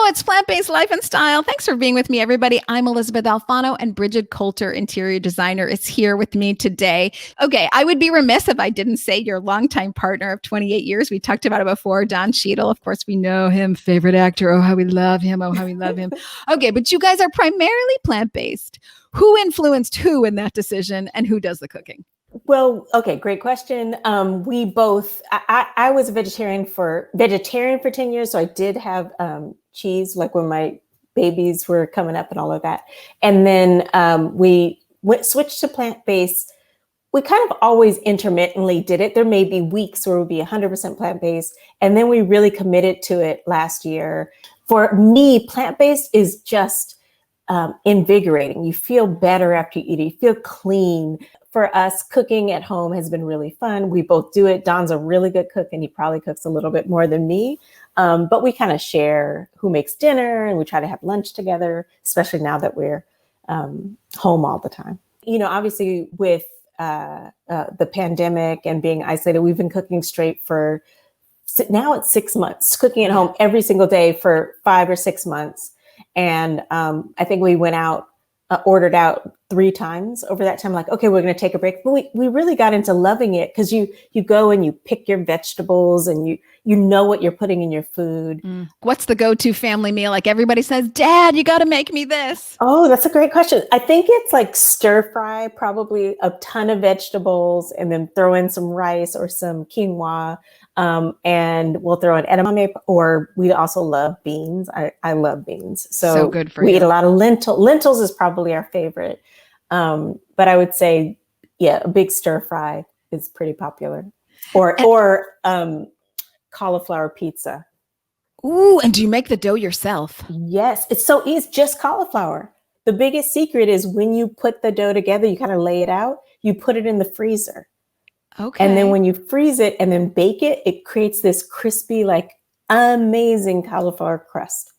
it's Plant-Based Life and Style. Thanks for being with me, everybody. I'm Elysabeth Alfano, and Bridgid Coulter, interior designer, is here with me today. Okay, I would be remiss if I didn't say your longtime partner of 28 years. We talked about it before, Don Cheadle. Of course, we know him, favorite actor. Oh, how we love him. Oh, how we love him. Okay, but you guys are primarily plant-based. Who influenced who in that decision, and who does the cooking? Well, okay, great question. We both, I was a vegetarian for 10 years. So I did have cheese, like when my babies were coming up and all of that. And then we switched to plant-based. We kind of always intermittently did it. There may be weeks where it would be 100% plant-based. And then we really committed to it last year. For me, plant-based is just invigorating. You feel better after you eat it. You feel clean. For us, cooking at home has been really fun. We both do it. Don's a really good cook, and he probably cooks a little bit more than me. But we kind of share who makes dinner, and we try to have lunch together, especially now that we're home all the time. You know, obviously with the pandemic and being isolated, we've been cooking straight for now it's 6 months, cooking at home every single day for 5 or 6 months. And I think we went out, ordered out 3 times over that time. Like, okay, we're going to take a break. But we really got into loving it because you go and you pick your vegetables and you know what you're putting in your food. What's the go-to family meal? Like everybody says, Dad, you got to make me this. Oh, that's a great question. I think it's like stir fry, probably a ton of vegetables, and then throw in some rice or some quinoa. And we'll throw in edamame, or we also love beans. I love beans. So good for you. We eat a lot of lentils is probably our favorite. But I would say, yeah, a big stir fry is pretty popular, or cauliflower pizza. Ooh, and do you make the dough yourself? Yes, it's so easy. It's just cauliflower. The biggest secret is when you put the dough together, you kind of lay it out, you put it in the freezer. Okay. And then when you freeze it and then bake it, it creates this crispy, like amazing cauliflower crust.